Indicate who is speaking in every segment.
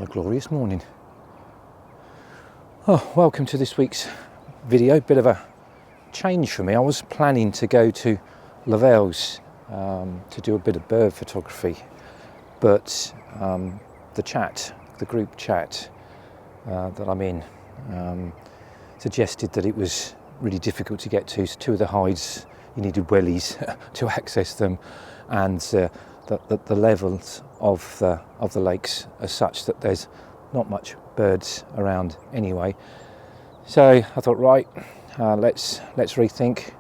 Speaker 1: glorious morning. Oh, welcome to this week's video. Bit of a change for me. I was planning to go to Revels to do a bit of bird photography, but the group chat that I'm in suggested that it was really difficult to get to. So two of the hides, you needed wellies to access them, and the levels of the lakes are such that there's not much birds around anyway. So I thought, right, let's rethink.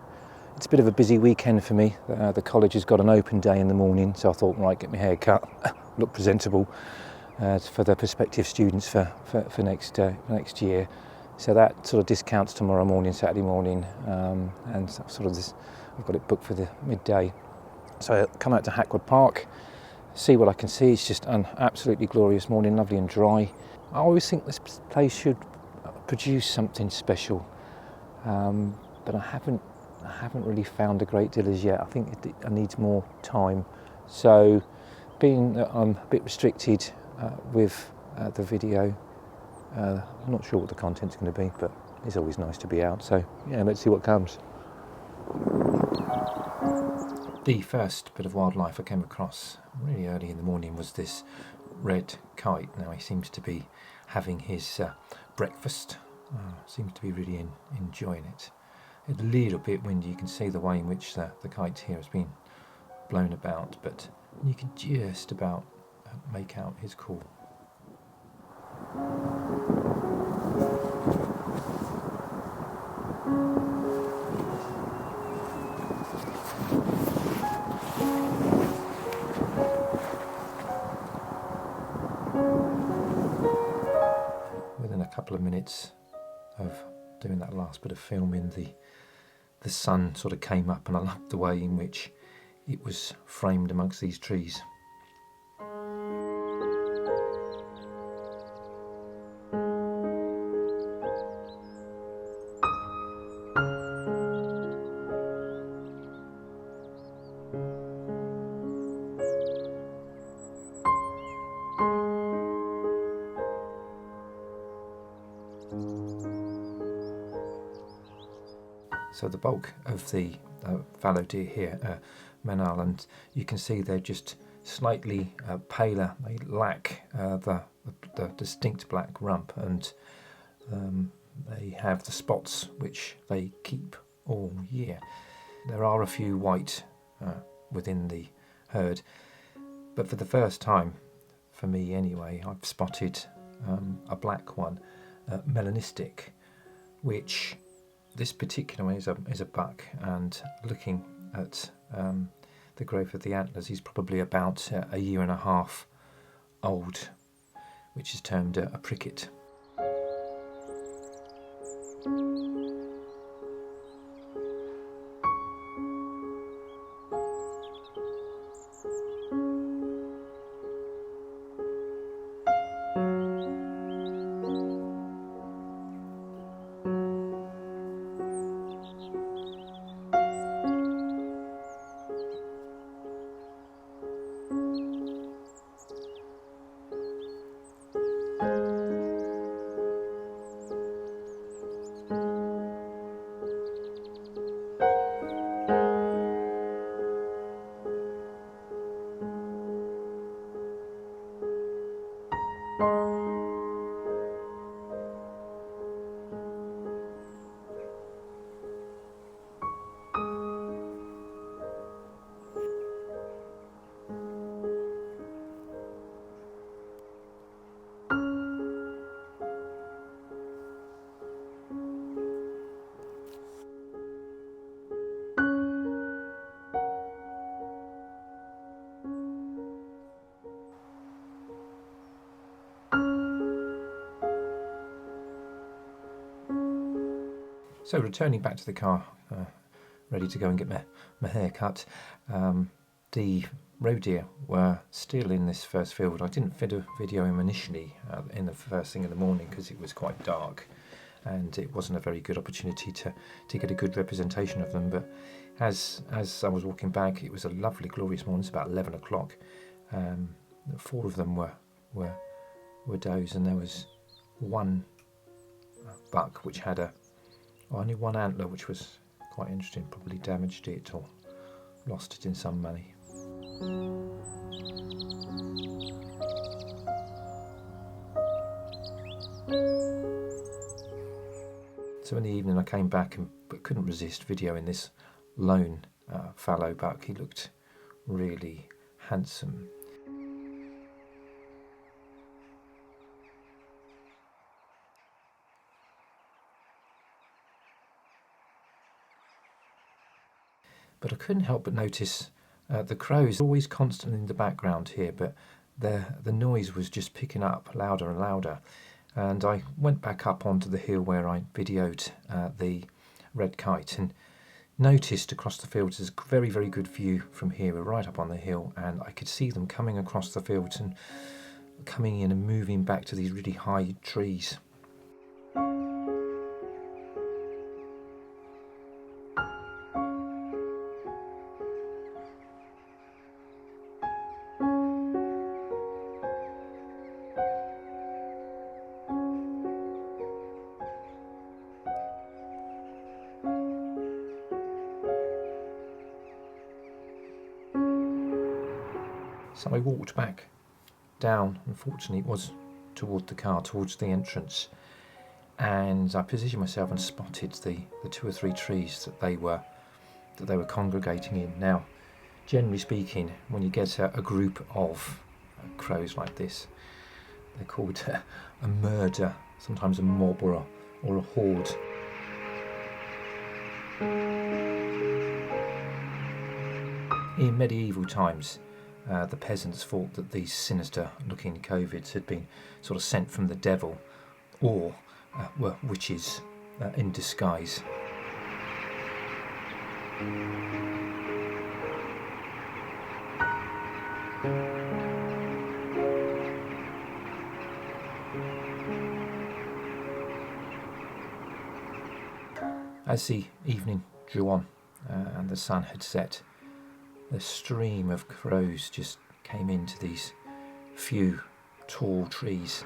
Speaker 1: It's a bit of a busy weekend for me. The college has got an open day in the morning, so I thought, right, get my hair cut, look presentable for the prospective students for next year. So that sort of discounts tomorrow morning, Saturday morning, and sort of this, I've got it booked for the midday. So I'll come out to Hackwood Park, see what I can see. It's just an absolutely glorious morning, lovely and dry. I always think this place should produce something special, but I haven't really found a great deal as yet. I think it needs more time. So, being that I'm a bit restricted with the video, I'm not sure what the content's going to be, but it's always nice to be out. So yeah, let's see what comes. The first bit of wildlife I came across really early in the morning was this red kite. Now he seems to be having his breakfast. Seems to be really enjoying it. It's a little bit windy. You can see the way in which the kite here has been blown about, but you can just about make out his call. Within a couple of minutes of doing that last bit of filming, the sun sort of came up, and I loved the way in which it was framed amongst these trees. So the bulk of the fallow deer here, Manal, and you can see they're just slightly paler. They lack the distinct black rump, and they have the spots which they keep all year. There are a few white within the herd, but for the first time, for me anyway, I've spotted a black one, melanistic, which this particular one is a buck, and looking at the growth of the antlers, he's probably about a year and a half old, which is termed a pricket. So returning back to the car, ready to go and get my hair cut, the roe deer were still in this first field. I didn't video him initially in the first thing in the morning because it was quite dark, and it wasn't a very good opportunity to get a good representation of them. But as I was walking back, it was a lovely, glorious morning. It's about 11 o'clock. 4 of them were were does, and there was one buck which had only one antler, which was quite interesting. Probably damaged it or lost it in some money. So in the evening I came back but couldn't resist videoing this lone fallow buck. He looked really handsome. But I couldn't help but notice the crows always constantly in the background here, but the noise was just picking up louder and louder. And I went back up onto the hill where I videoed the red kite and noticed across the fields there's a very, very good view from here. We're right up on the hill, and I could see them coming across the fields and coming in and moving back to these really high trees. So I walked back down. Unfortunately, it was toward the car, towards the entrance, and I positioned myself and spotted the 2 or 3 trees that they were congregating in. Now, generally speaking, when you get a group of crows like this, they're called a murder, sometimes a mob or a horde. In medieval times, the peasants thought that these sinister-looking covids had been sort of sent from the devil, or were witches in disguise. As the evening drew on and the sun had set, a stream of crows just came into these few tall trees.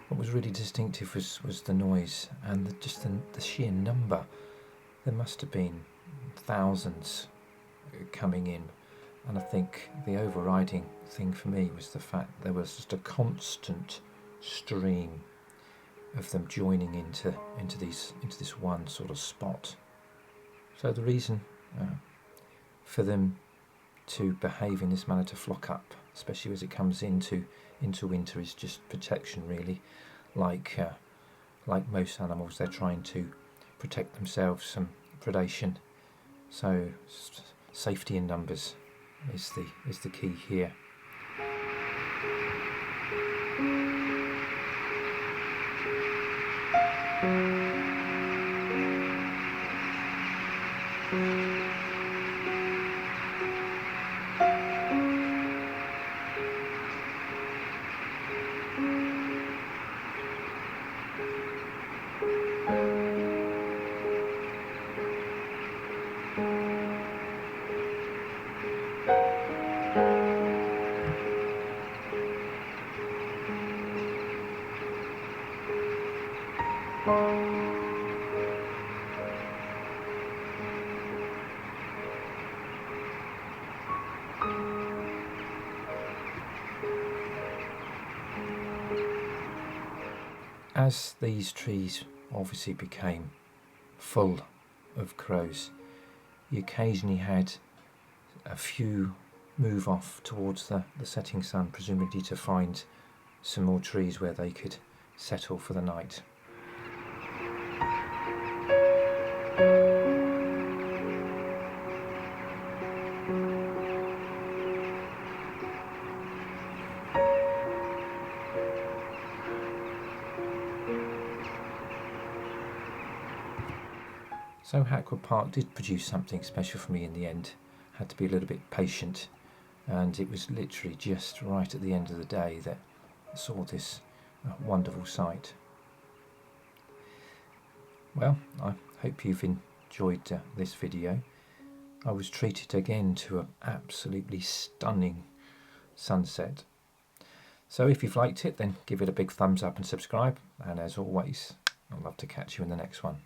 Speaker 1: What was really distinctive was the noise and the sheer number. There must have been thousands coming in, and I think the overriding thing for me was the fact there was just a constant stream of them joining into this one sort of spot. So the reason for them to behave in this manner, to flock up, especially as it comes into winter, is just protection, really. Like most animals, they're trying to protect themselves from predation. So safety in numbers is the key here. As these trees obviously became full of crows, you occasionally had a few move off towards the setting sun, presumably to find some more trees where they could settle for the night. So Hackwood Park did produce something special for me in the end. Had to be a little bit patient, and it was literally just right at the end of the day that I saw this wonderful sight. Well, I hope you've enjoyed this video. I was treated again to an absolutely stunning sunset. So if you've liked it, then give it a big thumbs up and subscribe, and as always, I'd love to catch you in the next one.